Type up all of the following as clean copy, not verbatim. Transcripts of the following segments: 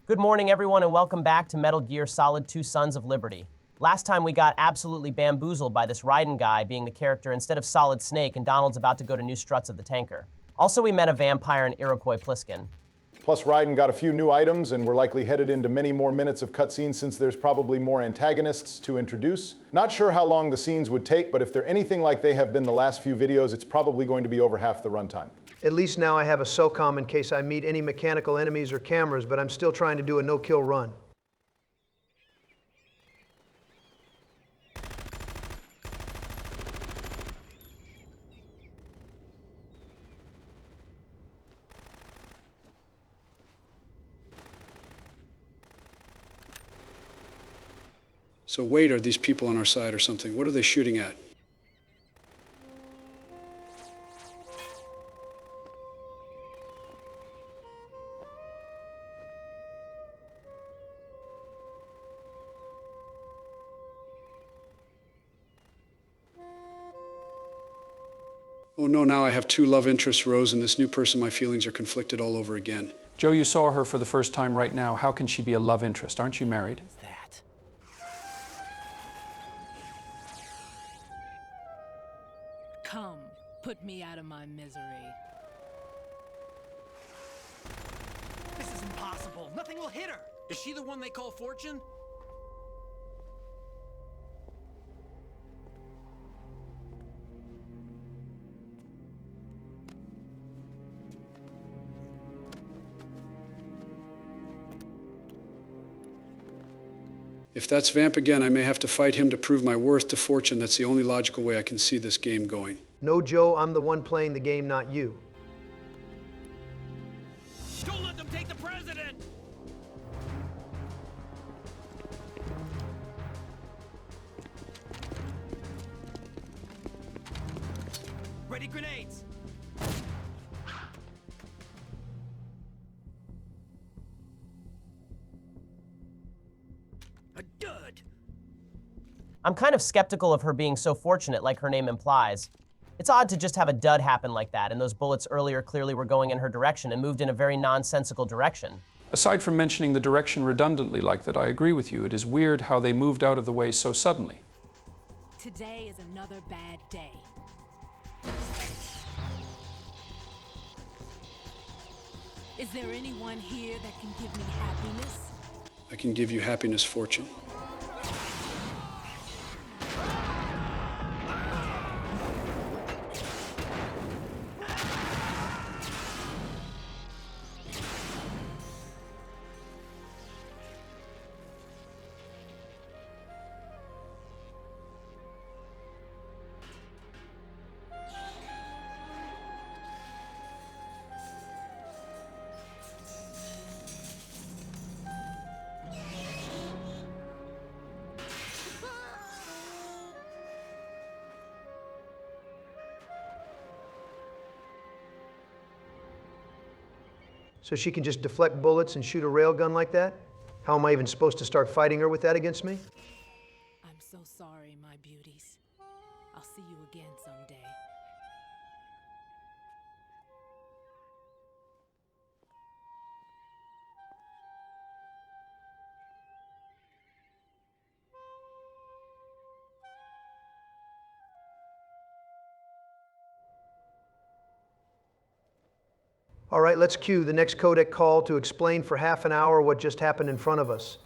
Good morning, everyone, and welcome back to Metal Gear Solid 2 Sons of Liberty. Last time we got absolutely bamboozled by this Raiden guy being the character instead of Solid Snake, and Donald's about to go to new struts of the tanker. Also, we met a vampire and Iroquois Pliskin. Plus, Raiden got a few new items, and we're likely headed into many more minutes of cutscenes since there's probably more antagonists to introduce. Not sure how long the scenes would take, but if they're anything like they have been the last few videos, it's probably going to be over half the runtime. At least now I have a SOCOM in case I meet any mechanical enemies or cameras, but I'm still trying to do a no-kill run. So wait, are these people on our side or something? What are they shooting at? Oh no, now I have two love interests, Rose, and this new person, my feelings are conflicted all over again. Joe, you saw her for the first time right now. How can she be a love interest? Aren't you married? That. Come, put me out of my misery. This is impossible. Nothing will hit her. Is she the one they call Fortune? If that's Vamp again, I may have to fight him to prove my worth to Fortune. That's the only logical way I can see this game going. No, Joe, I'm the one playing the game, not you. Don't let them take the president! Ready grenades! A dud! I'm kind of skeptical of her being so fortunate like her name implies. It's odd to just have a dud happen like that, and those bullets earlier clearly were going in her direction and moved in a very nonsensical direction. Aside from mentioning the direction redundantly like that, I agree with you. It is weird how they moved out of the way so suddenly. Today is another bad day. Is there anyone here that can give me happiness? I can give you happiness, Fortune. So she can just deflect bullets and shoot a railgun like that? How am I even supposed to start fighting her with that against me? I'm so sorry, my beauties. I'll see you again someday. All right, let's cue the next codec call to explain for half an hour what just happened in front of us.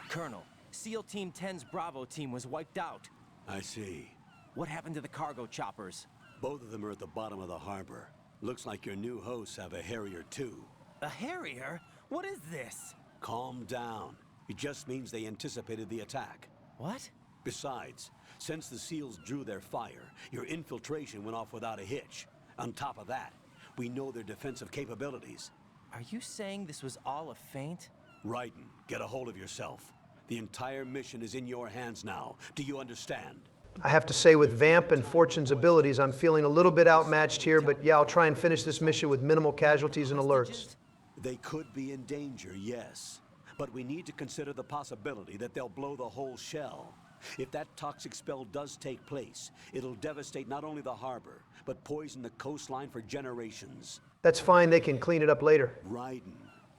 Colonel, SEAL Team 10's Bravo team was wiped out. I see. What happened to the cargo choppers? Both of them are at the bottom of the harbor. Looks like your new hosts have a Harrier too. A Harrier? What is this? Calm down. It just means they anticipated the attack. What? Besides, since the SEALs drew their fire, your infiltration went off without a hitch. On top of that, we know their defensive capabilities. Are you saying this was all a feint? Raiden, get a hold of yourself. The entire mission is in your hands now. Do you understand? I have to say, with Vamp and Fortune's abilities, I'm feeling a little bit outmatched here, but yeah, I'll try and finish this mission with minimal casualties and alerts. They could be in danger, yes. But we need to consider the possibility that they'll blow the whole shell. If that toxic spell does take place, it'll devastate not only the harbor, but poison the coastline for generations. That's fine, they can clean it up later. Raiden,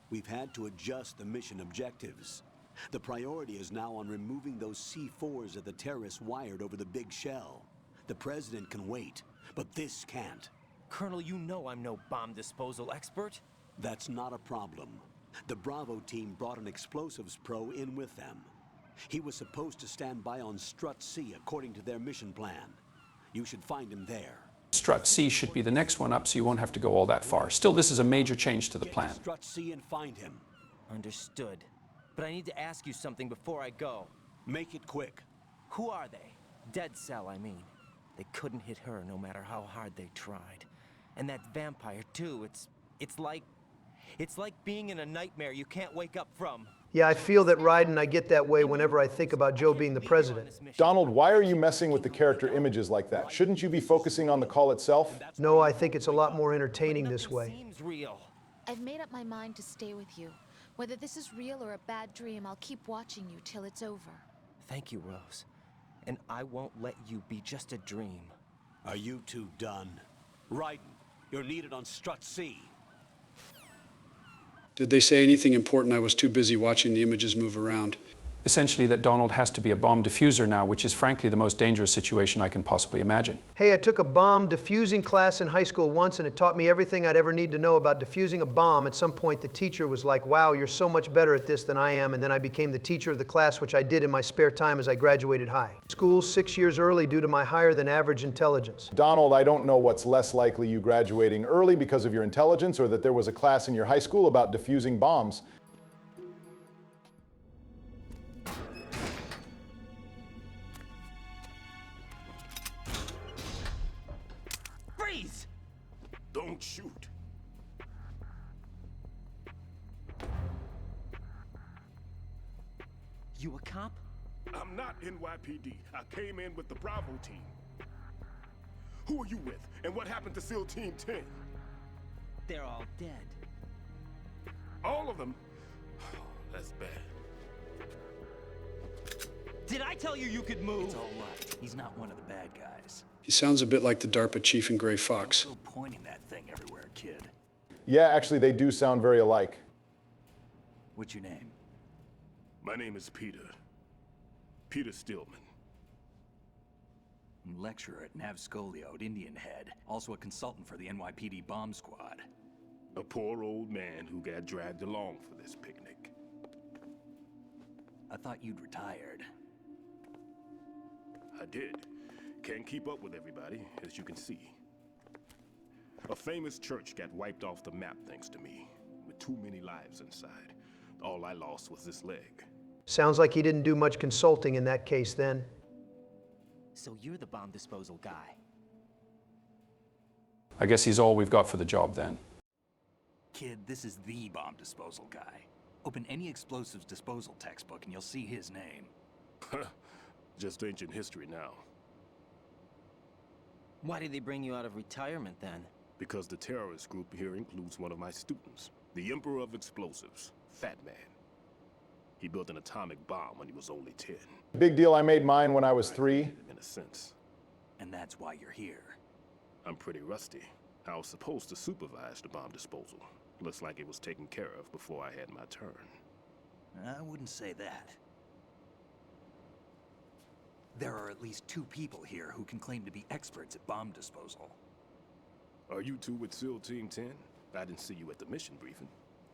We've had to adjust the mission objectives. The priority is now on removing those C4s that the terrorists wired over the big shell. The president can wait, but this can't. Colonel, you know I'm no bomb disposal expert. That's not a problem. The Bravo team brought an explosives pro in with them. He was supposed to stand by on Strut C according to their mission plan. You should find him there. Strut C should be the next one up, so you won't have to go all that far. Still, this is a major change to the Get plan. to Strut C and find him. Understood. But I need to ask you something before I go. Make it quick. Who are they? Dead Cell, I mean. They couldn't hit her no matter how hard they tried. And that vampire, too, it's like being in a nightmare you can't wake up from. Yeah, I feel that Raiden, I get that way whenever I think about Joe being the president. Donald, why are you messing with the character images like that? Shouldn't you be focusing on the call itself? No, I think it's a lot more entertaining this way. Seems real. I've made up my mind to stay with you. Whether this is real or a bad dream, I'll keep watching you till it's over. Thank you, Rose. And I won't let you be just a dream. Are you two done? Raiden, you're needed on Strut C. Did they say anything important? I was too busy watching the images move around. Essentially, that Donald has to be a bomb diffuser now, which is frankly the most dangerous situation I can possibly imagine. Hey, I took a bomb diffusing class in high school once, and it taught me everything I'd ever need to know about diffusing a bomb. At some point, the teacher was like, wow, you're so much better at this than I am, and then I became the teacher of the class, which I did in my spare time as I graduated high. School 6 years early due to my higher than average intelligence. Donald, I don't know what's less likely, you graduating early because of your intelligence, or that there was a class in your high school about diffusing bombs. Freeze! Don't shoot. You a cop? I'm not NYPD. I came in with the Bravo team. Who are you with? And what happened to SEAL Team 10? They're all dead. All of them? That's bad. Did I tell you you could move? It's all right. He's not one of the bad guys. He sounds a bit like the DARPA chief in Gray Fox. Still pointing that thing everywhere, kid. Yeah, actually, they do sound very alike. What's your name? My name is Peter. Peter Stillman. I'm lecturer at Nav Scolio at Indian Head. Also a consultant for the NYPD bomb squad. A poor old man who got dragged along for this picnic. I thought you'd retired. I did. Can't keep up with everybody, as you can see. A famous church got wiped off the map thanks to me, with too many lives inside. All I lost was this leg. Sounds like he didn't do much consulting in that case then. So you're the bomb disposal guy. I guess he's all we've got for the job then. Kid, this is the bomb disposal guy. Open any explosives disposal textbook and you'll see his name. Just ancient history now. Why did they bring you out of retirement then? Because the terrorist group here includes one of my students, the Emperor of Explosives, Fat Man. He built an atomic bomb when he was only 10. Big deal, I made mine when I was 3. In a sense. And that's why you're here. I'm pretty rusty. I was supposed to supervise the bomb disposal. Looks like it was taken care of before I had my turn. I wouldn't say that. There are at least 2 people here who can claim to be experts at bomb disposal. Are you two with SEAL Team 10? I didn't see you at the mission briefing.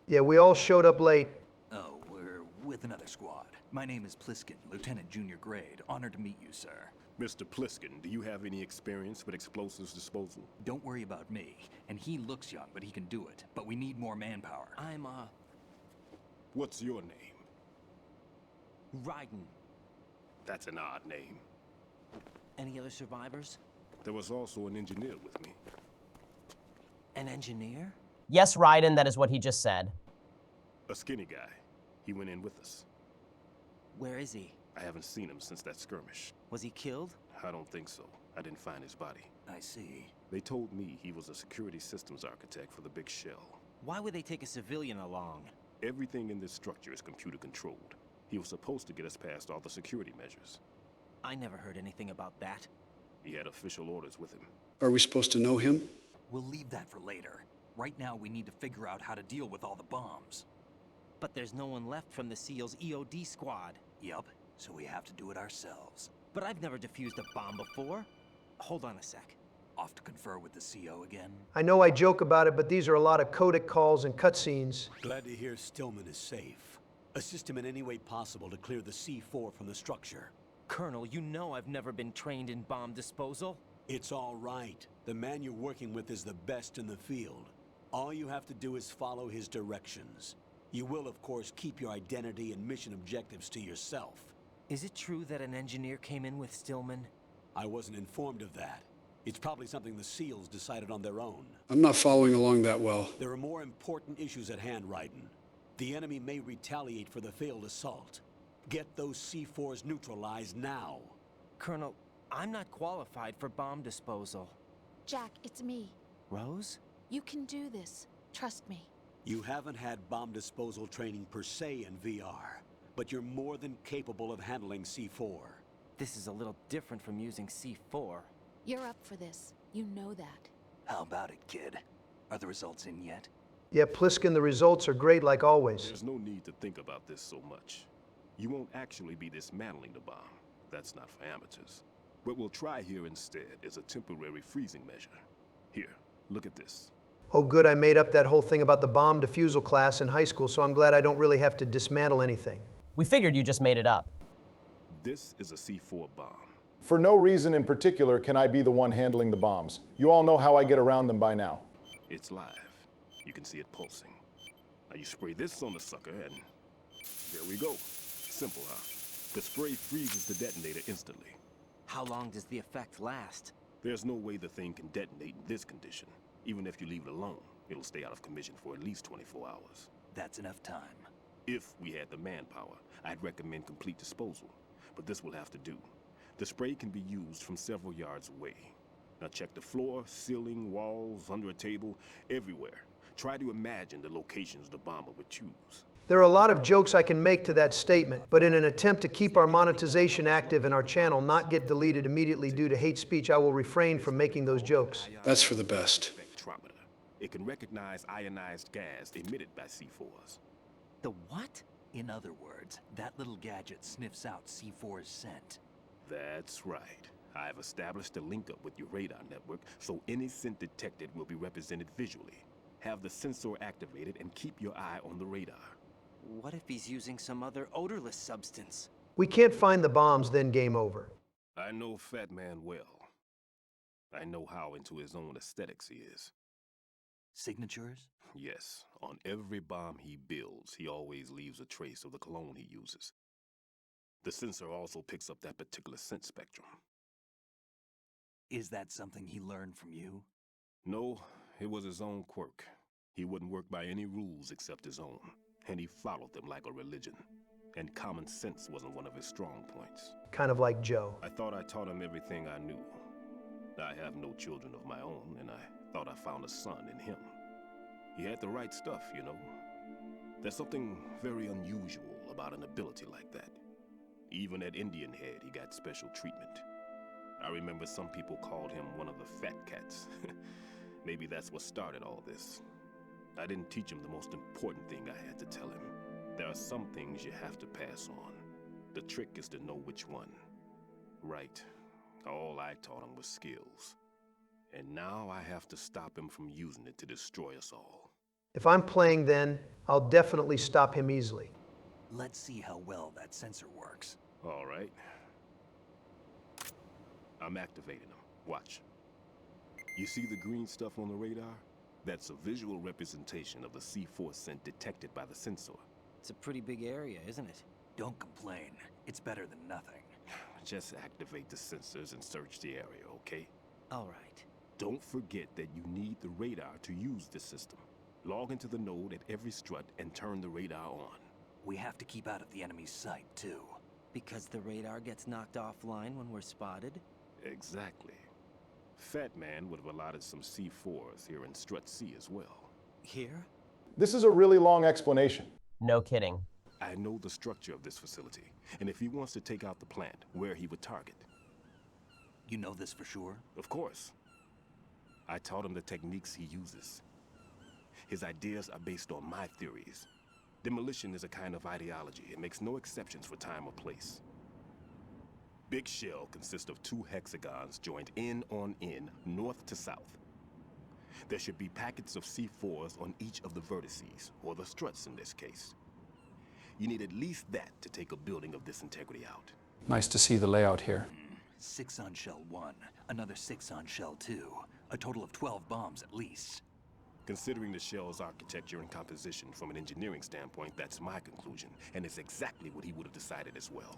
Yeah, we all showed up late. Oh, we're with another squad. My name is Pliskin, Lieutenant Junior Grade. Honored to meet you, sir. Mr. Pliskin, do you have any experience with explosives disposal? Don't worry about me. And he looks young, but he can do it. But we need more manpower. I'm, What's your name? Raiden. That's an odd name. Any other survivors? There was also an engineer with me. An engineer? Yes, Raiden, that is what he just said. A skinny guy. He went in with us. Where is he? I haven't seen him since that skirmish. Was he killed? I don't think so. I didn't find his body. I see. They told me he was a security systems architect for the big shell. Why would they take a civilian along? Everything in this structure is computer controlled. He was supposed to get us past all the security measures. I never heard anything about that. He had official orders with him. Are we supposed to know him? We'll leave that for later. Right now, we need to figure out how to deal with all the bombs. But there's no one left from the SEAL's EOD squad. Yup, so we have to do it ourselves. But I've never defused a bomb before. Hold on a sec. Off to confer with the CO again? I know I joke about it, but these are a lot of codec calls and cutscenes. Glad to hear Stillman is safe. Assist him in any way possible to clear the C4 from the structure. Colonel, you know I've never been trained in bomb disposal. It's all right. The man you're working with is the best in the field. All you have to do is follow his directions. You will, of course, keep your identity and mission objectives to yourself. Is it true that an engineer came in with Stillman? I wasn't informed of that. It's probably something the SEALs decided on their own. I'm not following along that well. There are more important issues at hand, Raiden. The enemy may retaliate for the failed assault. Get those C4s neutralized now. Colonel, I'm not qualified for bomb disposal. Jack, it's me. Rose? You can do this. Trust me. You haven't had bomb disposal training per se in VR, but you're more than capable of handling C4. This is a little different from using C4. You're up for this. You know that. How about it, kid? Are the results in yet? Yeah, Pliskin, the results are great like always. There's no need to think about this so much. You won't actually be dismantling the bomb. That's not for amateurs. What we'll try here instead is a temporary freezing measure. Here, look at this. Oh good, I made up that whole thing about the bomb defusal class in high school, so I'm glad I don't really have to dismantle anything. We figured you just made it up. This is a C4 bomb. For no reason in particular can I be the one handling the bombs. You all know how I get around them by now. It's live. You can see it pulsing. Now you spray this on the sucker and there we go. Simple, huh? The spray freezes the detonator instantly. How long does the effect last? There's no way the thing can detonate in this condition. Even if you leave it alone, it'll stay out of commission for at least 24 hours. That's enough time. If we had the manpower, I'd recommend complete disposal. But this will have to do. The spray can be used from several yards away. Now check the floor, ceiling, walls, under a table, everywhere. Try to imagine the locations the bomber would choose. There are a lot of jokes I can make to that statement, but in an attempt to keep our monetization active and our channel not get deleted immediately due to hate speech, I will refrain from making those jokes. That's for the best. Spectrometer. It can recognize ionized gas emitted by C4s. The what? In other words, that little gadget sniffs out C4's scent. That's right. I've established a link up with your radar network, so any scent detected will be represented visually. Have the sensor activated and keep your eye on the radar. What if he's using some other odorless substance? We can't find the bombs, then game over. I know Fat Man well. I know how into his own aesthetics he is. Signatures? Yes, on every bomb he builds, he always leaves a trace of the cologne he uses. The sensor also picks up that particular scent spectrum. Is that something he learned from you? No, it was his own quirk. He wouldn't work by any rules except his own, and he followed them like a religion. And common sense wasn't one of his strong points. Kind of like Joe. I thought I taught him everything I knew. I have no children of my own, and I thought I found a son in him. He had the right stuff, you know. There's something very unusual about an ability like that. Even at Indian Head, he got special treatment. I remember some people called him one of the fat cats. Maybe that's what started all this. I didn't teach him the most important thing I had to tell him. There are some things you have to pass on. The trick is to know which one. Right. All I taught him was skills. And now I have to stop him from using it to destroy us all. If I'm playing then, I'll definitely stop him easily. Let's see how well that sensor works. All right. I'm activating them. Watch. You see the green stuff on the radar? That's a visual representation of the C4 scent detected by the sensor. It's a pretty big area, isn't it? Don't complain. It's better than nothing. Just activate the sensors and search the area, okay? All right. Don't forget that you need the radar to use the system. Log into the node at every strut and turn the radar on. We have to keep out of the enemy's sight, too. Because the radar gets knocked offline when we're spotted? Exactly. Fat Man would have allotted some C4s here in Strut C as well. Here? This is a really long explanation. No kidding. I know the structure of this facility, and if he wants to take out the plant, where he would target. You know this for sure? Of course. I taught him the techniques he uses. His ideas are based on my theories. Demolition is a kind of ideology. It makes no exceptions for time or place. Big shell consists of 2 hexagons joined end on end, north to south. There should be packets of C4s on each of the vertices, or the struts in this case. You need at least that to take a building of this integrity out. Nice to see the layout here. 6 on shell 1, another 6 on shell 2. A total of 12 bombs at least. Considering the shell's architecture and composition from an engineering standpoint, that's my conclusion, and it's exactly what he would have decided as well.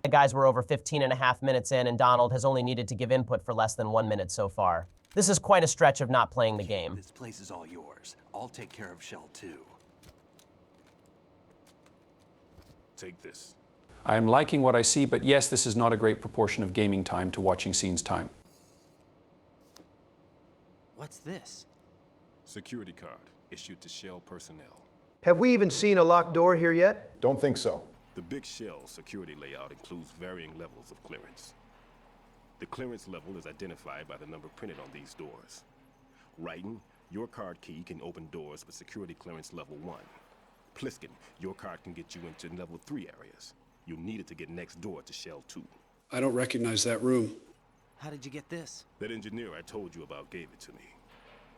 The guys were over 15.5 minutes in, and Donald has only needed to give input for less than 1 minute so far. This is quite a stretch of not playing the game. This place is all yours. I'll take care of shell 2. Take this. I'm liking what I see, but yes, this is not a great proportion of gaming time to watching scenes time. What's this? Security card issued to shell personnel. Have we even seen a locked door here yet? Don't think so. The big shell security layout includes varying levels of clearance. The clearance level is identified by the number printed on these doors. Writing, your card key can open doors with security clearance level 1. Pliskin, your card can get you into level 3 areas. You'll need it to get next door to shell 2. I don't recognize that room. How did you get this? That engineer I told you about gave it to me.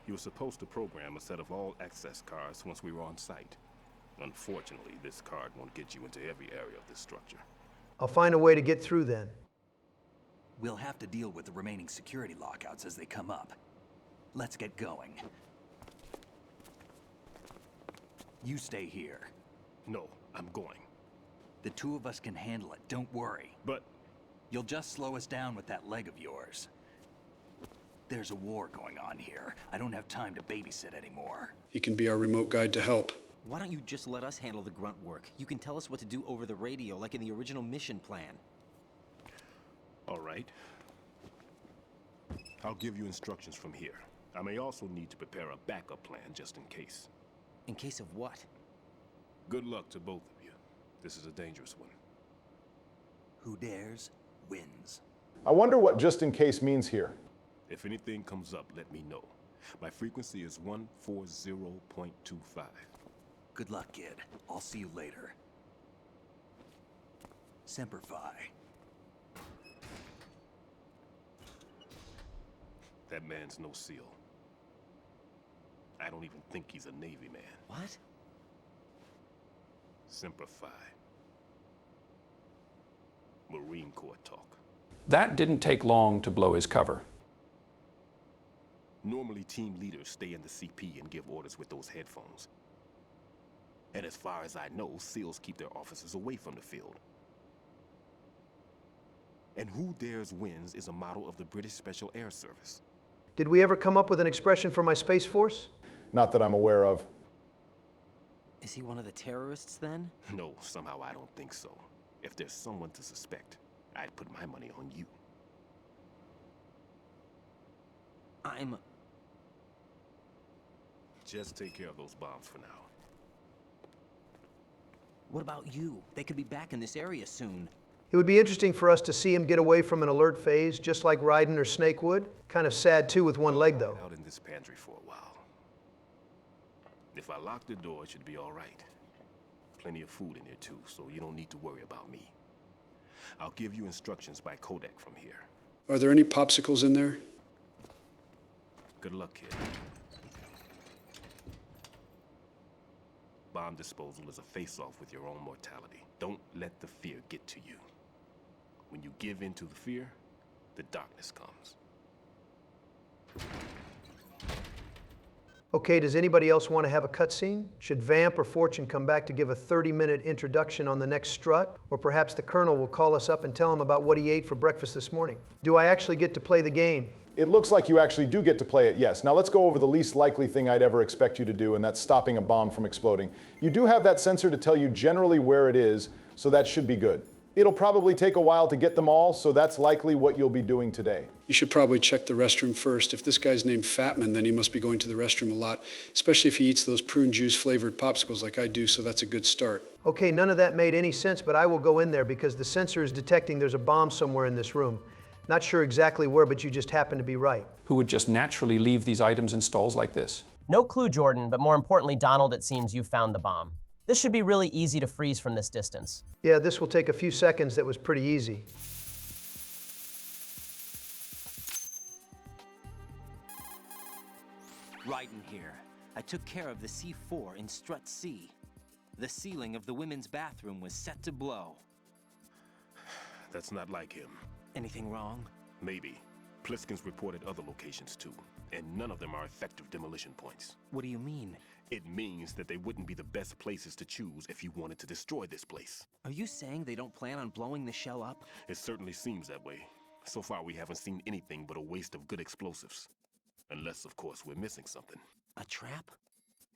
He was supposed to program a set of all access cards once we were on site. Unfortunately, this card won't get you into every area of this structure. I'll find a way to get through then. We'll have to deal with the remaining security lockouts as they come up. Let's get going. You stay here. No, I'm going. The 2 of us can handle it, don't worry. But you'll just slow us down with that leg of yours. There's a war going on here. I don't have time to babysit anymore. He can be our remote guide to help. Why don't you just let us handle the grunt work? You can tell us what to do over the radio, like in the original mission plan. all right. I'll give you instructions from here. I may also need to prepare a backup plan just in case. In case of what? Good luck to both of you. This is a dangerous one. Who dares, wins. I wonder what just in case means here. If anything comes up, let me know. My frequency is 140.25. Good luck, kid. I'll see you later. Semper Fi. That man's no SEAL. I don't even think he's a Navy man. What? Semper Fi. Marine Corps talk. That didn't take long to blow his cover. Normally, team leaders stay in the CP and give orders with those headphones. And as far as I know, SEALs keep their officers away from the field. And who dares wins is a model of the British Special Air Service. Did we ever come up with an expression for my Space Force? Not that I'm aware of. Is he one of the terrorists then? No, somehow I don't think so. If there's someone to suspect, I'd put my money on you. Just take care of those bombs for now. What about you? They could be back in this area soon. It would be interesting for us to see him get away from an alert phase, just like Raiden or Snake would. Kind of sad, too, with one leg, though. Out in this pantry for a while. If I lock the door, it should be all right. Plenty of food in here, too, so you don't need to worry about me. I'll give you instructions by codec from here. Are there any popsicles in there? Good luck, kid. Bomb disposal is a face-off with your own mortality. Don't let the fear get to you. When you give in to the fear, the darkness comes. Okay, does anybody else want to have a cutscene? Should Vamp or Fortune come back to give a 30-minute introduction on the next strut? Or perhaps the Colonel will call us up and tell him about what he ate for breakfast this morning. Do I actually get to play the game? It looks like you actually do get to play it, yes. Now let's go over the least likely thing I'd ever expect you to do, and that's stopping a bomb from exploding. You do have that sensor to tell you generally where it is, so that should be good. It'll probably take a while to get them all, so that's likely what you'll be doing today. You should probably check the restroom first. If this guy's named Fatman, then he must be going to the restroom a lot, especially if he eats those prune juice flavored popsicles like I do, so that's a good start. Okay, none of that made any sense, but I will go in there because the sensor is detecting there's a bomb somewhere in this room. Not sure exactly where, but you just happen to be right. Who would just naturally leave these items in stalls like this? No clue, Jordan, but more importantly, Donald, it seems you found the bomb. This should be really easy to freeze from this distance. Yeah, this will take a few seconds. That was pretty easy. Raiden here. I took care of the C4 in Strut C. The ceiling of the women's bathroom was set to blow. That's not like him. Anything wrong? Maybe. Pliskin's reported other locations too, and none of them are effective demolition points. What do you mean? It means that they wouldn't be the best places to choose if you wanted to destroy this place. Are you saying they don't plan on blowing the shell up? It certainly seems that way. So far we haven't seen anything but a waste of good explosives. Unless, of course, we're missing something. A trap?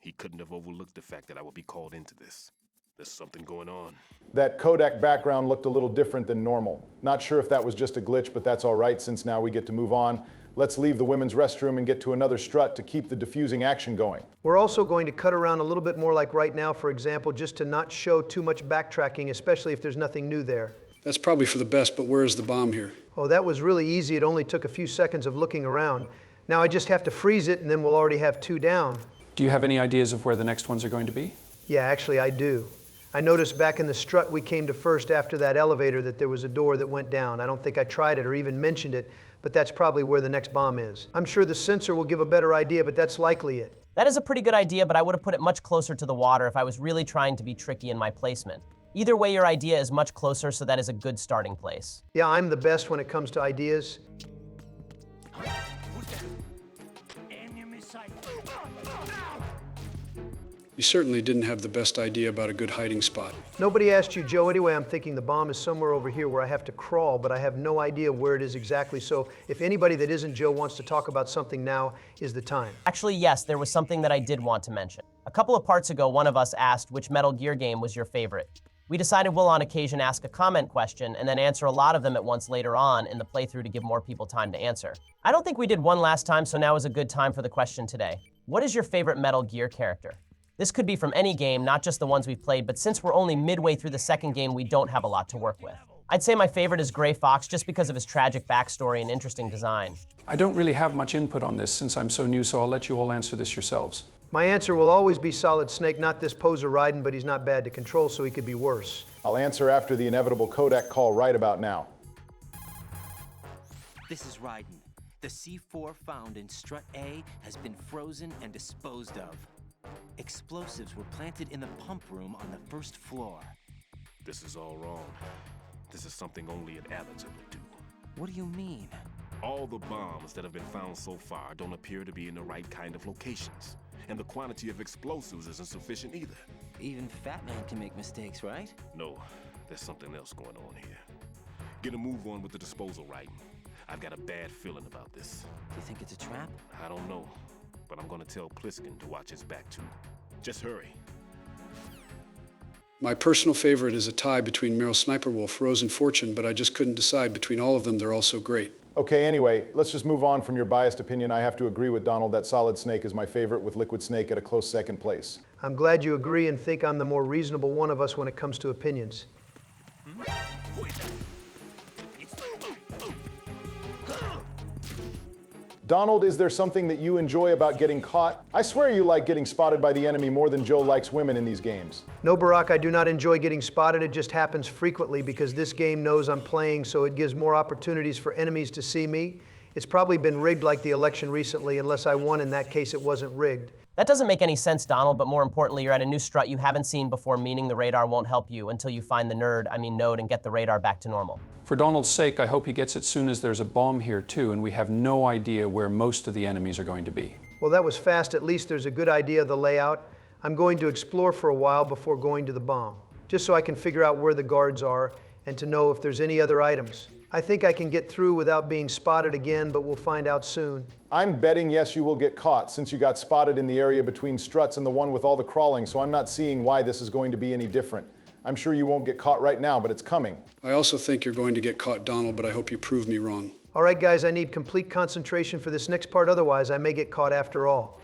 He couldn't have overlooked the fact that I would be called into this. There's something going on. That codec background looked a little different than normal. Not sure if that was just a glitch, but that's all right since now we get to move on. Let's leave the women's restroom and get to another strut to keep the diffusing action going. We're also going to cut around a little bit more like right now, for example, just to not show too much backtracking, especially if there's nothing new there. That's probably for the best, but where is the bomb here? Oh, that was really easy. It only took a few seconds of looking around. Now I just have to freeze it and then we'll already have 2 down. Do you have any ideas of where the next ones are going to be? Yeah, actually I do. I noticed back in the strut we came to first after that elevator that there was a door that went down. I don't think I tried it or even mentioned it, but that's probably where the next bomb is. I'm sure the sensor will give a better idea, but that's likely it. That is a pretty good idea, but I would have put it much closer to the water if I was really trying to be tricky in my placement. Either way, your idea is much closer, so that is a good starting place. Yeah, I'm the best when it comes to ideas. You certainly didn't have the best idea about a good hiding spot. Nobody asked you, Joe. Anyway, I'm thinking the bomb is somewhere over here where I have to crawl, but I have no idea where it is exactly. So if anybody that isn't Joe wants to talk about something, now is the time. Actually, yes, there was something that I did want to mention. A couple of parts ago, one of us asked which Metal Gear game was your favorite. We decided we'll on occasion ask a comment question and then answer a lot of them at once later on in the playthrough to give more people time to answer. I don't think we did one last time, so now is a good time for the question today. What is your favorite Metal Gear character? This could be from any game, not just the ones we've played, but since we're only midway through the second game, we don't have a lot to work with. I'd say my favorite is Gray Fox just because of his tragic backstory and interesting design. I don't really have much input on this since I'm so new, so I'll let you all answer this yourselves. My answer will always be Solid Snake, not this poser Raiden, but he's not bad to control, so he could be worse. I'll answer after the inevitable codec call right about now. This is Raiden. The C4 found in Strut A has been frozen and disposed of. Explosives were planted in the pump room on the first floor. This is all wrong. This is something only an amateur would do. What do you mean? All the bombs that have been found so far don't appear to be in the right kind of locations. And the quantity of explosives isn't sufficient either. Even Fat Man can make mistakes, right? No, there's something else going on here. Get a move on with the disposal, Raiden. I've got a bad feeling about this. Do you think it's a trap? I don't know, but I'm gonna tell Pliskin to watch his back too. Just hurry. My personal favorite is a tie between Meryl Sniper Wolf, Rose, and Fortune, but I just couldn't decide between all of them. They're all so great. Okay, anyway, let's just move on from your biased opinion. I have to agree with Donald that Solid Snake is my favorite, with Liquid Snake at a close second place. I'm glad you agree and think I'm the more reasonable one of us when it comes to opinions. Donald, is there something that you enjoy about getting caught? I swear you like getting spotted by the enemy more than Joe likes women in these games. No, Barack, I do not enjoy getting spotted. It just happens frequently because this game knows I'm playing, so it gives more opportunities for enemies to see me. It's probably been rigged like the election recently. Unless I won, in that case, it wasn't rigged. That doesn't make any sense, Donald, but more importantly, you're at a new strut you haven't seen before, meaning the radar won't help you until you find the node, and get the radar back to normal. For Donald's sake, I hope he gets it soon as there's a bomb here too, and we have no idea where most of the enemies are going to be. Well, that was fast. At least there's a good idea of the layout. I'm going to explore for a while before going to the bomb, just so I can figure out where the guards are and to know if there's any other items. I think I can get through without being spotted again, but we'll find out soon. I'm betting yes, you will get caught since you got spotted in the area between struts and the one with all the crawling, so I'm not seeing why this is going to be any different. I'm sure you won't get caught right now, but it's coming. I also think you're going to get caught, Donald, but I hope you prove me wrong. All right, guys, I need complete concentration for this next part, otherwise I may get caught after all.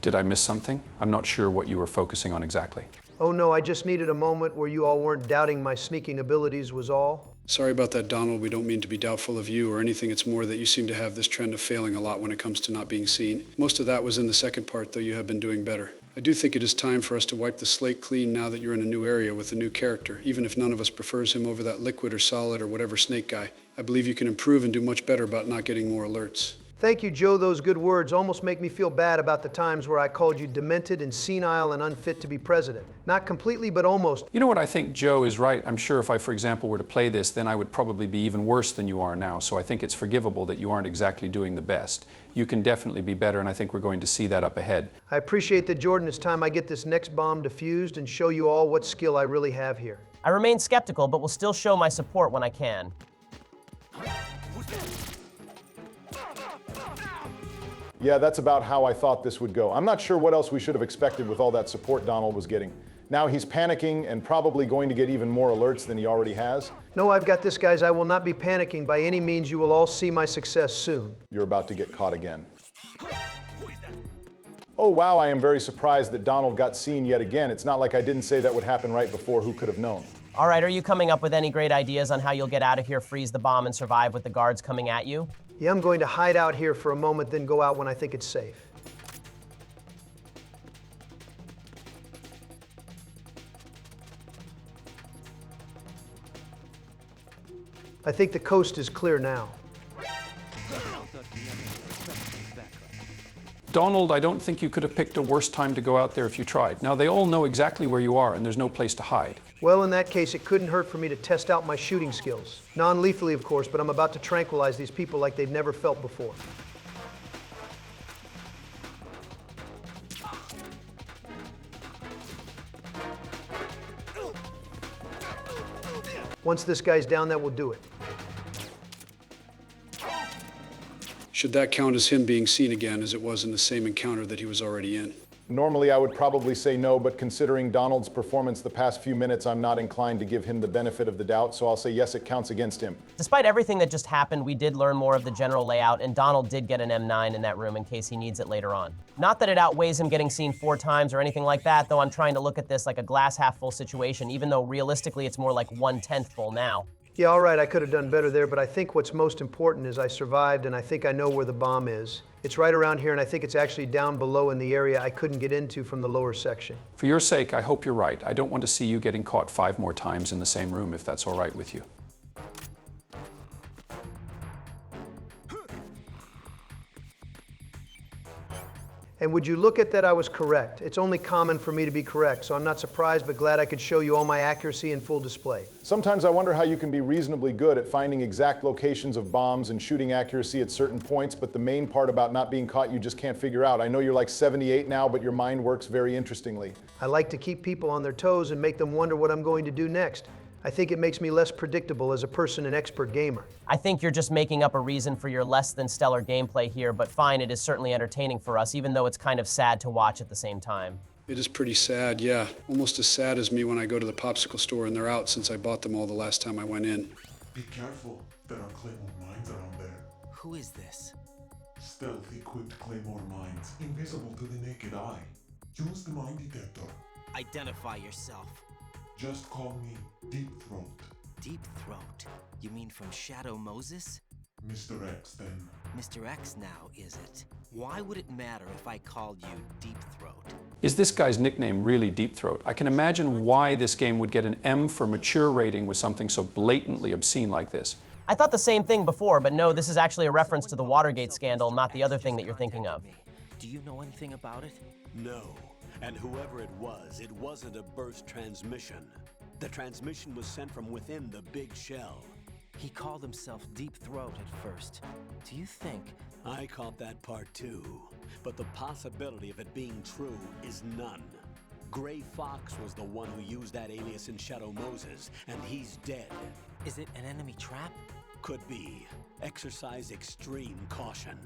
Did I miss something? I'm not sure what you were focusing on exactly. Oh no, I just needed a moment where you all weren't doubting my sneaking abilities was all. Sorry about that, Donald. We don't mean to be doubtful of you or anything. It's more that you seem to have this trend of failing a lot when it comes to not being seen. Most of that was in the second part, though you have been doing better. I do think it is time for us to wipe the slate clean now that you're in a new area with a new character, even if none of us prefers him over that liquid or solid or whatever snake guy. I believe you can improve and do much better about not getting more alerts. Thank you, Joe. Those good words almost make me feel bad about the times where I called you demented and senile and unfit to be president. Not completely, but almost. You know what, I think Joe is right. I'm sure if I, for example, were to play this, then I would probably be even worse than you are now. So I think it's forgivable that you aren't exactly doing the best. You can definitely be better, and I think we're going to see that up ahead. I appreciate that, Jordan. It's time I get this next bomb defused and show you all what skill I really have here. I remain skeptical, but will still show my support when I can. Yeah, that's about how I thought this would go. I'm not sure what else we should have expected with all that support Donald was getting. Now he's panicking and probably going to get even more alerts than he already has. No, I've got this, guys. I will not be panicking by any means. You will all see my success soon. You're about to get caught again. Oh wow, I am very surprised that Donald got seen yet again. It's not like I didn't say that would happen right before. Who could have known? All right, are you coming up with any great ideas on how you'll get out of here, freeze the bomb, and survive with the guards coming at you? Yeah, I'm going to hide out here for a moment, then go out when I think it's safe. I think the coast is clear now. Donald, I don't think you could have picked a worse time to go out there if you tried. Now, they all know exactly where you are, and there's no place to hide. Well, in that case, it couldn't hurt for me to test out my shooting skills. Non-lethally, of course, but I'm about to tranquilize these people like they've never felt before. Once this guy's down, that will do it. Should that count as him being seen again, as it was in the same encounter that he was already in? Normally I would probably say no, but considering Donald's performance the past few minutes, I'm not inclined to give him the benefit of the doubt, so I'll say yes, it counts against him. Despite everything that just happened, we did learn more of the general layout, and Donald did get an M9 in that room in case he needs it later on. Not that it outweighs him getting seen 4 times or anything like that, though I'm trying to look at this like a glass half full situation, even though realistically it's more like 1/10 full now. Yeah, all right, I could have done better there, but I think what's most important is I survived, and I think I know where the bomb is. It's right around here, and I think it's actually down below in the area I couldn't get into from the lower section. For your sake, I hope you're right. I don't want to see you getting caught 5 more times in the same room, if that's all right with you. And would you look at that, I was correct. It's only common for me to be correct, so I'm not surprised but glad I could show you all my accuracy in full display. Sometimes I wonder how you can be reasonably good at finding exact locations of bombs and shooting accuracy at certain points, but the main part about not being caught you just can't figure out. I know you're like 78 now, but your mind works very interestingly. I like to keep people on their toes and make them wonder what I'm going to do next. I think it makes me less predictable as a person and expert gamer. I think you're just making up a reason for your less than stellar gameplay here, but fine, it is certainly entertaining for us, even though it's kind of sad to watch at the same time. It is pretty sad, yeah. Almost as sad as me when I go to the popsicle store and they're out since I bought them all the last time I went in. Be careful, there are claymore mines around there. Who is this? Stealth equipped claymore mines, invisible to the naked eye. Use the mine detector. Identify yourself. Just call me Deepthroat. Deepthroat? You mean from Shadow Moses? Mr. X, then. Mr. X now, is it? Why would it matter if I called you Deepthroat? Is this guy's nickname really Deepthroat? I can imagine why this game would get an M for mature rating with something so blatantly obscene like this. I thought the same thing before, but no, this is actually a reference to the Watergate scandal, not the other thing that you're thinking of. Do you know anything about it? No. And whoever it wasn't a burst transmission. The transmission was sent from within the big shell. He called himself Deepthroat at first. Do you think... I caught that part too. But the possibility of it being true is none. Gray Fox was the one who used that alias in Shadow Moses, and he's dead. Is it an enemy trap? Could be. Exercise extreme caution.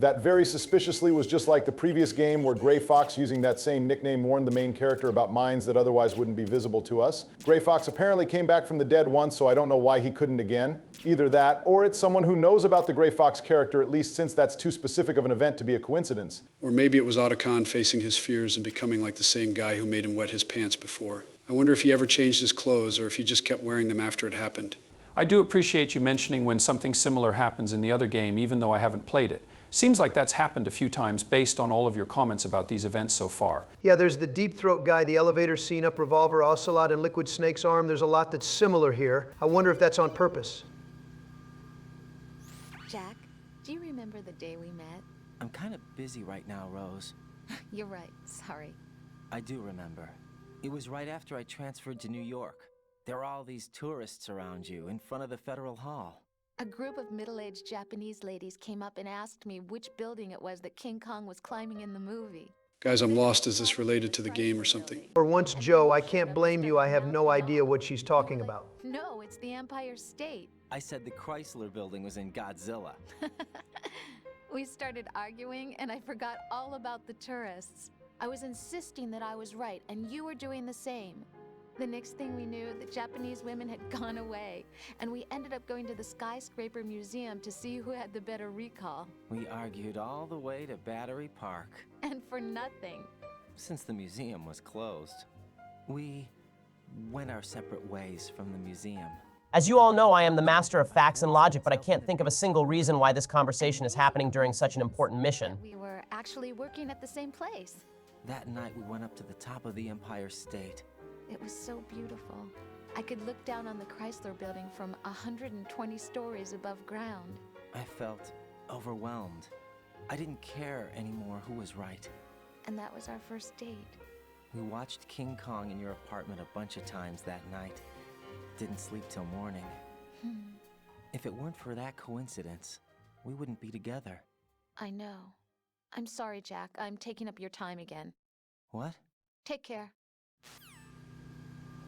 That very suspiciously was just like the previous game where Gray Fox, using that same nickname, warned the main character about mines that otherwise wouldn't be visible to us. Gray Fox apparently came back from the dead once, so I don't know why he couldn't again. Either that, or it's someone who knows about the Gray Fox character, at least since that's too specific of an event to be a coincidence. Or maybe it was Otacon facing his fears and becoming like the same guy who made him wet his pants before. I wonder if he ever changed his clothes or if he just kept wearing them after it happened. I do appreciate you mentioning when something similar happens in the other game, even though I haven't played it. Seems like that's happened a few times based on all of your comments about these events so far. Yeah, there's the Deepthroat guy, the elevator scene, up Revolver, Ocelot, and Liquid Snake's arm. There's a lot that's similar here. I wonder if that's on purpose. Jack, do you remember the day we met? I'm kind of busy right now, Rose. You're right, sorry. I do remember. It was right after I transferred to New York. There are all these tourists around you in front of the Federal Hall. A group of middle-aged Japanese ladies came up and asked me which building it was that King Kong was climbing in the movie. Guys, I'm lost. Is this related to the game or something? For once, Joe, I can't blame you. I have no idea what she's talking about. No, it's the Empire State. I said the Chrysler Building was in Godzilla. We started arguing, and I forgot all about the tourists. I was insisting that I was right, and you were doing the same. The next thing we knew, the Japanese women had gone away, and we ended up going to the Skyscraper Museum to see who had the better recall. We argued all the way to Battery Park. And for nothing. Since the museum was closed, we went our separate ways from the museum. As you all know, I am the master of facts and logic, but I can't think of a single reason why this conversation is happening during such an important mission. We were actually working at the same place. That night we went up to the top of the Empire State. It was so beautiful. I could look down on the Chrysler Building from 120 stories above ground. I felt overwhelmed. I didn't care anymore who was right. And that was our first date. We watched King Kong in your apartment a bunch of times that night. Didn't sleep till morning. If it weren't for that coincidence, we wouldn't be together. I know. I'm sorry, Jack. I'm taking up your time again. What? Take care.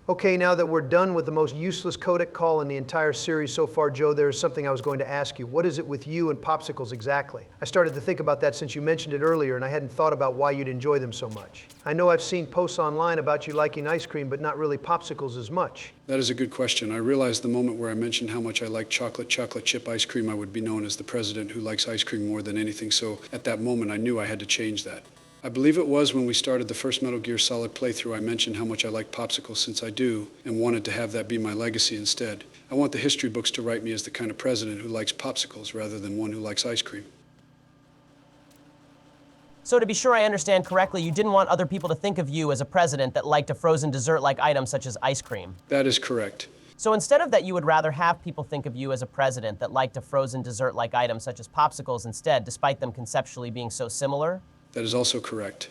Okay, now that we're done with the most useless codec call in the entire series so far, Joe, there's something I was going to ask you. What is it with you and popsicles exactly? I started to think about that since you mentioned it earlier, and I hadn't thought about why you'd enjoy them so much. I know I've seen posts online about you liking ice cream, but not really popsicles as much. That is a good question. I realized the moment where I mentioned how much I like chocolate chip ice cream, I would be known as the president who likes ice cream more than anything, so at that moment I knew I had to change that. I believe it was when we started the first Metal Gear Solid playthrough I mentioned how much I like popsicles since I do, and wanted to have that be my legacy instead. I want the history books to write me as the kind of president who likes popsicles rather than one who likes ice cream. So to be sure I understand correctly, you didn't want other people to think of you as a president that liked a frozen dessert-like item such as ice cream. That is correct. So instead of that, you would rather have people think of you as a president that liked a frozen dessert-like item such as popsicles instead, despite them conceptually being so similar? That is also correct.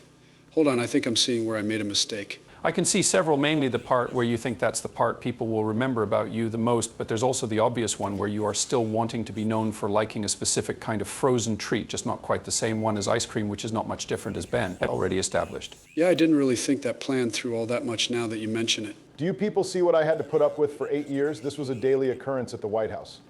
Hold on, I think I'm seeing where I made a mistake. I can see several, mainly the part where you think that's the part people will remember about you the most, but there's also the obvious one where you are still wanting to be known for liking a specific kind of frozen treat, just not quite the same one as ice cream, which is not much different as Ben had already established. Yeah, I didn't really think that plan through all that much now that you mention it. Do you people see what I had to put up with for 8 years? This was a daily occurrence at the White House.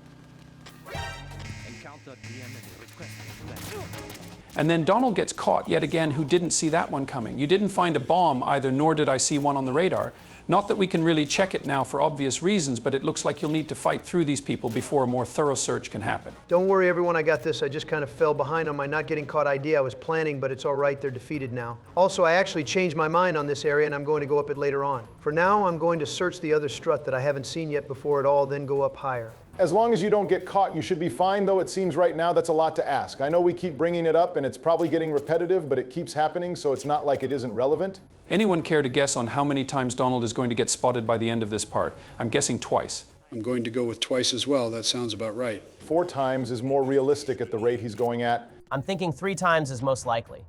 And then Donald gets caught yet again, who didn't see that one coming. You didn't find a bomb either, nor did I see one on the radar. Not that we can really check it now for obvious reasons, but it looks like you'll need to fight through these people before a more thorough search can happen. Don't worry, everyone, I got this. I just kind of fell behind on my not getting caught idea. I was planning, but it's all right. They're defeated now. Also, I actually changed my mind on this area, and I'm going to go up it later on. For now, I'm going to search the other strut that I haven't seen yet before at all, then go up higher. As long as you don't get caught, you should be fine, though it seems right now that's a lot to ask. I know we keep bringing it up, and it's probably getting repetitive, but it keeps happening, so it's not like it isn't relevant. Anyone care to guess on how many times Donald is going to get spotted by the end of this part? I'm guessing twice. I'm going to go with twice as well. That sounds about right. 4 times is more realistic at the rate he's going at. I'm thinking 3 times is most likely.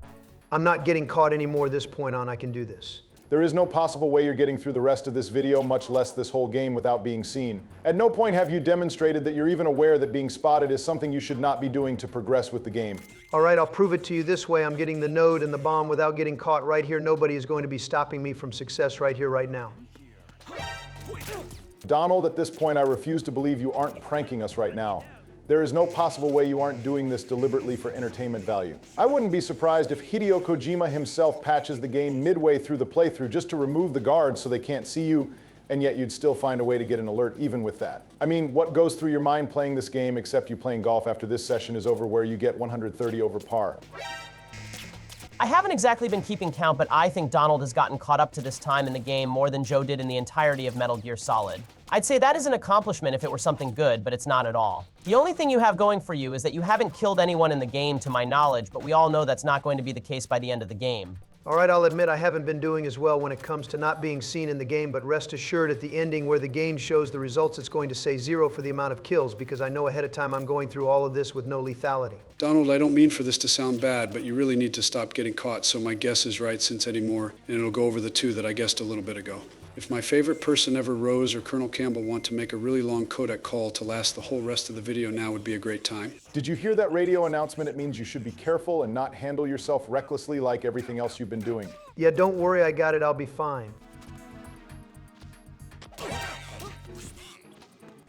I'm not getting caught anymore this point on. I can do this. There is no possible way you're getting through the rest of this video, much less this whole game, without being seen. At no point have you demonstrated that you're even aware that being spotted is something you should not be doing to progress with the game. All right, I'll prove it to you this way. I'm getting the node and the bomb without getting caught right here. Nobody is going to be stopping me from success right here, right now. Donald, at this point, I refuse to believe you aren't pranking us right now. There is no possible way you aren't doing this deliberately for entertainment value. I wouldn't be surprised if Hideo Kojima himself patches the game midway through the playthrough just to remove the guards so they can't see you, and yet you'd still find a way to get an alert even with that. I mean, what goes through your mind playing this game, except you playing golf after this session is over, where you get 130 over par? I haven't exactly been keeping count, but I think Donald has gotten caught up to this time in the game more than Joe did in the entirety of Metal Gear Solid. I'd say that is an accomplishment if it were something good, but it's not at all. The only thing you have going for you is that you haven't killed anyone in the game to my knowledge, but we all know that's not going to be the case by the end of the game. All right, I'll admit I haven't been doing as well when it comes to not being seen in the game, but rest assured at the ending where the game shows the results, it's going to say 0 for the amount of kills, because I know ahead of time I'm going through all of this with no lethality. Donald, I don't mean for this to sound bad, but you really need to stop getting caught, so my guess is right since anymore, and it'll go over the 2 that I guessed a little bit ago. If my favorite person ever, Rose or Colonel Campbell, want to make a really long codec call to last the whole rest of the video, now would be a great time. Did you hear that radio announcement? It means you should be careful and not handle yourself recklessly like everything else you've been doing. Yeah, don't worry, I got it, I'll be fine.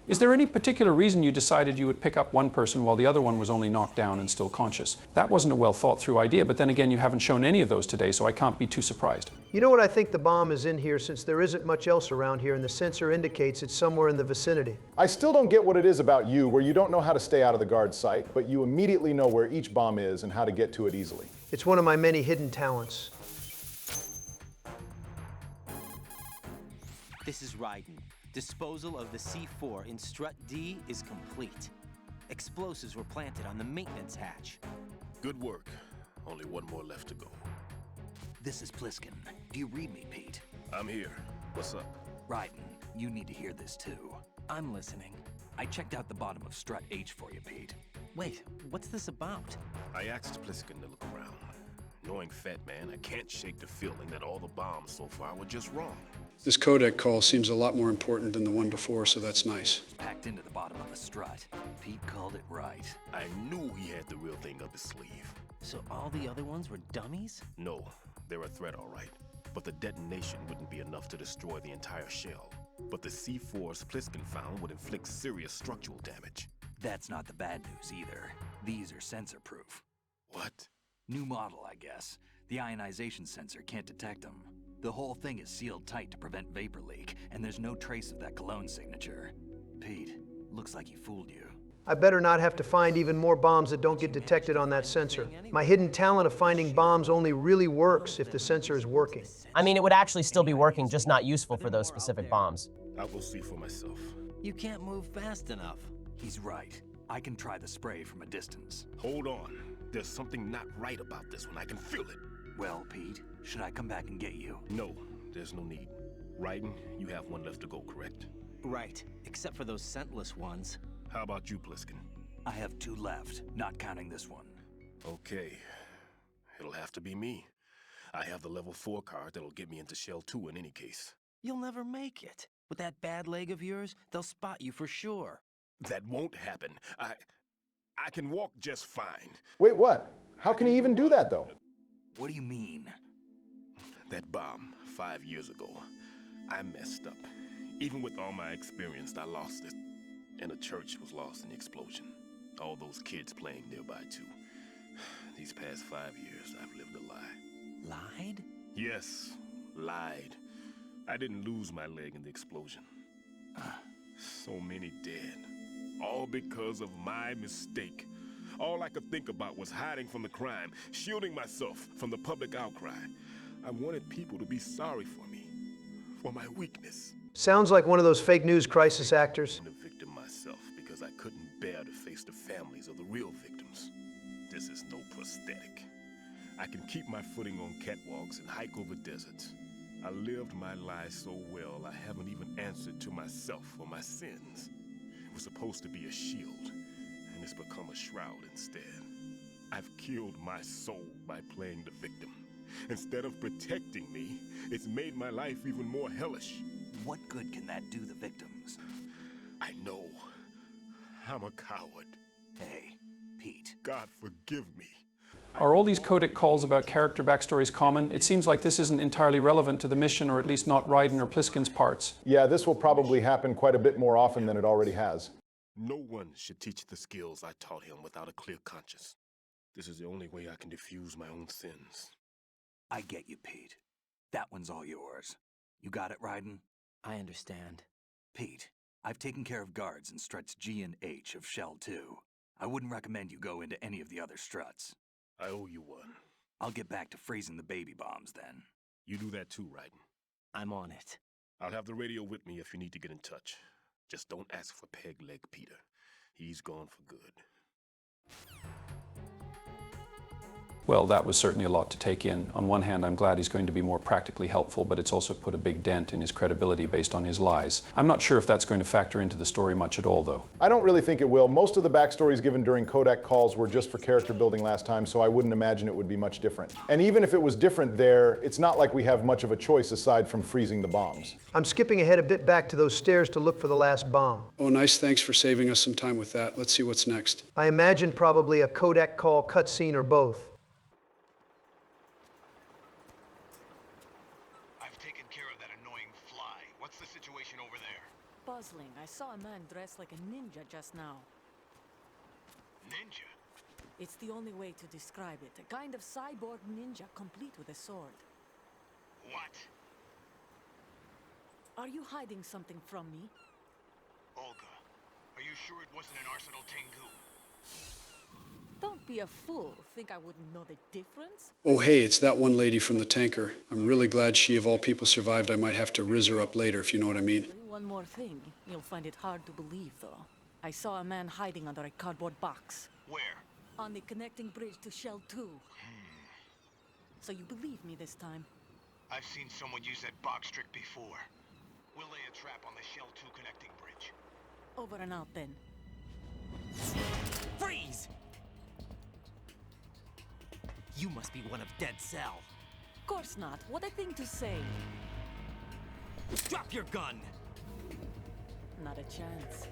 Is there any particular reason you decided you would pick up one person while the other one was only knocked down and still conscious? That wasn't a well thought through idea, but then again, you haven't shown any of those today, so I can't be too surprised. You know what, I think the bomb is in here since there isn't much else around here and the sensor indicates it's somewhere in the vicinity. I still don't get what it is about you where you don't know how to stay out of the guard's sight, but you immediately know where each bomb is and how to get to it easily. It's one of my many hidden talents. This is Raiden. Disposal of the C4 in Strut D is complete. Explosives were planted on the maintenance hatch. Good work. Only one more left to go. This is Pliskin. Do you read me, Pete? I'm here. What's up? Raiden, you need to hear this too. I'm listening. I checked out the bottom of Strut H for you, Pete. Wait, what's this about? I asked Pliskin to look around. Knowing Fat Man, I can't shake the feeling that all the bombs so far were just wrong. This codec call seems a lot more important than the one before, so that's nice. Packed into the bottom of the strut. Pete called it right. I knew he had the real thing up his sleeve. So all the other ones were dummies? No, they're a threat, all right. But the detonation wouldn't be enough to destroy the entire shell. But the C4s Pliskin found would inflict serious structural damage. That's not the bad news either. These are sensor-proof. What? New model, I guess. The ionization sensor can't detect them. The whole thing is sealed tight to prevent vapor leak, and there's no trace of that cologne signature. Pete, looks like he fooled you. I better not have to find even more bombs that don't get detected on that sensor. My hidden talent of finding bombs only really works if the sensor is working. I mean, it would actually still be working, just not useful for those specific bombs. I will see for myself. You can't move fast enough. He's right. I can try the spray from a distance. Hold on. There's something not right about this one. I can feel it. Well, Pete, should I come back and get you? No, there's no need. Raiden, you have one left to go, correct? Right, except for those scentless ones. How about you, Pliskin? I have 2 left, not counting this one. Okay. It'll have to be me. I have the level 4 card that'll get me into Shell 2 in any case. You'll never make it. With that bad leg of yours, they'll spot you for sure. That won't happen. I can walk just fine. Wait, what? How can he even do that, though? What do you mean? That bomb, 5 years ago, I messed up. Even with all my experience, I lost it. And the church was lost in the explosion. All those kids playing nearby, too. These past 5 years, I've lived a lie. Lied? Yes, lied. I didn't lose my leg in the explosion. So many dead. All because of my mistake. All I could think about was hiding from the crime, shielding myself from the public outcry. I wanted people to be sorry for me, for my weakness. Sounds like one of those fake news crisis actors. I'm the victim myself because I couldn't bear to face the families of the real victims. This is no prosthetic. I can keep my footing on catwalks and hike over deserts. I lived my life so well, I haven't even answered to myself for my sins. It was supposed to be a shield, and it's become a shroud instead. I've killed my soul by playing the victim. Instead of protecting me, it's made my life even more hellish. What good can that do the victims? I know. I'm a coward. Hey, Pete. God forgive me. Are all these codec calls about character backstories common? It seems like this isn't entirely relevant to the mission, or at least not Raiden or Pliskin's parts. Yeah, this will probably happen quite a bit more often than it already has. No one should teach the skills I taught him without a clear conscience. This is the only way I can diffuse my own sins. I get you, Pete. That one's all yours. You got it, Raiden? I understand. Pete, I've taken care of guards in struts G and H of Shell 2. I wouldn't recommend you go into any of the other struts. I owe you one. I'll get back to freezing the baby bombs then. You do that too, Raiden. I'm on it. I'll have the radio with me if you need to get in touch. Just don't ask for Peg Leg Peter. He's gone for good. Well, that was certainly a lot to take in. On one hand, I'm glad he's going to be more practically helpful, but it's also put a big dent in his credibility based on his lies. I'm not sure if that's going to factor into the story much at all, though. I don't really think it will. Most of the backstories given during codec calls were just for character building last time, so I wouldn't imagine it would be much different. And even if it was different there, it's not like we have much of a choice aside from freezing the bombs. I'm skipping ahead a bit back to those stairs to look for the last bomb. Oh, nice. Thanks for saving us some time with that. Let's see what's next. I imagine probably a codec call, cutscene, or both. Puzzling. I saw a man dressed like a ninja just now. Ninja? It's the only way to describe it. A kind of cyborg ninja complete with a sword. What? Are you hiding something from me? Olga, are you sure it wasn't an Arsenal Tengu? Don't be a fool. Think I wouldn't know the difference? Oh, hey, it's that one lady from the tanker. I'm really glad she, of all people, survived. I might have to rizz her up later, if you know what I mean. One more thing. You'll find it hard to believe, though. I saw a man hiding under a cardboard box. Where? On the connecting bridge to Shell 2. So you believe me this time? I've seen someone use that box trick before. We'll lay a trap on the Shell 2 connecting bridge. Over and out, then. Freeze! You must be one of Dead Cell. Of course not. What a thing to say. Drop your gun! Not a chance.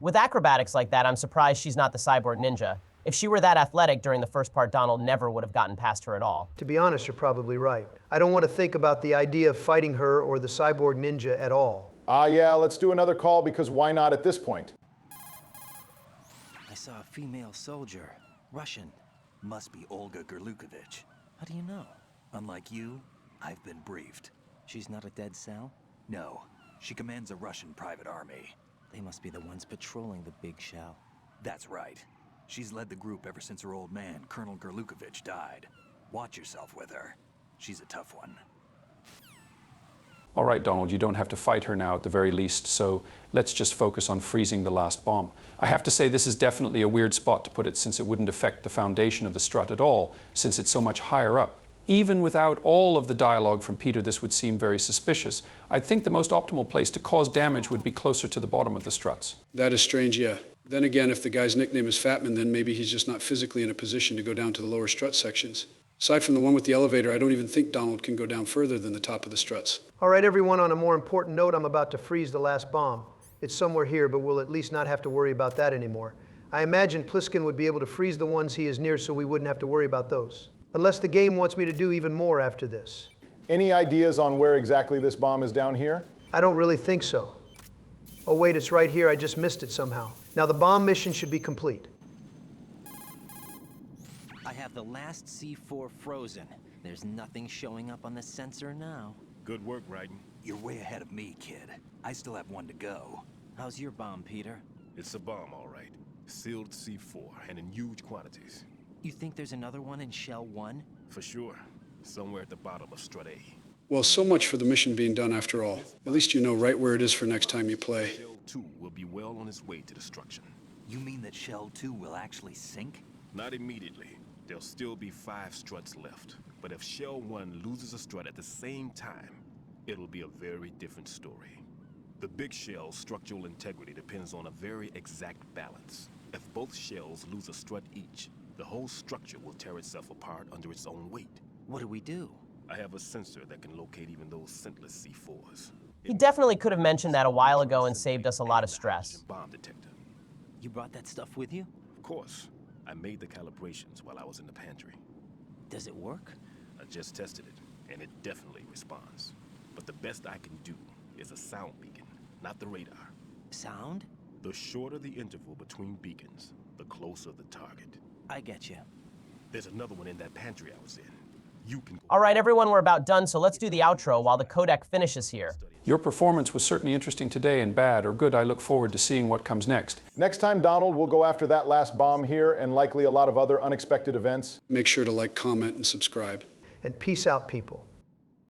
With acrobatics like that, I'm surprised she's not the cyborg ninja. If she were that athletic during the first part, Donald never would have gotten past her at all. To be honest, you're probably right. I don't want to think about the idea of fighting her or the cyborg ninja at all. Yeah, let's do another call because why not at this point? I saw a female soldier. Russian. Must be Olga Gerlukovich. How do you know? Unlike you, I've been briefed. She's not a Dead Cell? No, she commands a Russian private army. They must be the ones patrolling the big shell. That's right. She's led the group ever since her old man, Colonel Gerlukovich, died. Watch yourself with her. She's a tough one. All right, Donald, you don't have to fight her now at the very least, so let's just focus on freezing the last bomb. I have to say this is definitely a weird spot to put it, since it wouldn't affect the foundation of the strut at all, since it's so much higher up. Even without all of the dialogue from Peter, this would seem very suspicious. I think the most optimal place to cause damage would be closer to the bottom of the struts. That is strange, yeah. Then again, if the guy's nickname is Fatman, then maybe he's just not physically in a position to go down to the lower strut sections. Aside from the one with the elevator, I don't even think Donald can go down further than the top of the struts. All right, everyone, on a more important note, I'm about to freeze the last bomb. It's somewhere here, but we'll at least not have to worry about that anymore. I imagine Pliskin would be able to freeze the ones he is near so we wouldn't have to worry about those. Unless the game wants me to do even more after this. Any ideas on where exactly this bomb is down here? I don't really think so. Oh wait, it's right here. I just missed it somehow. Now the bomb mission should be complete. I have the last C4 frozen. There's nothing showing up on the sensor now. Good work, Raiden. You're way ahead of me, kid. I still have one to go. How's your bomb, Peter? It's a bomb, all right. Sealed C4, and in huge quantities. You think there's another one in Shell 1? For sure. Somewhere at the bottom of Strut A. Well, so much for the mission being done after all. At least you know right where it is for next time you play. Shell 2 will be well on its way to destruction. You mean that Shell 2 will actually sink? Not immediately. There'll still be 5 struts left. But if Shell 1 loses a strut at the same time, it'll be a very different story. The big shell's structural integrity depends on a very exact balance. If both shells lose a strut each, the whole structure will tear itself apart under its own weight. What do we do? I have a sensor that can locate even those scentless C4s. He definitely could have mentioned that a while ago and saved us a lot of stress. Bomb detector. You brought that stuff with you? Of course. I made the calibrations while I was in the pantry. Does it work? I just tested it, and it definitely responds. but the best I can do is a sound beacon, not the radar. Sound? The shorter the interval between beacons, the closer the target. I get you. There's another one in that pantry I was in. You can go. All right, everyone, we're about done, so let's do the outro while the codec finishes here. Your performance was certainly interesting today, and bad or good, I look forward to seeing what comes next. Next time, Donald, we'll go after that last bomb here and likely a lot of other unexpected events. Make sure to like, comment, and subscribe. And peace out, people.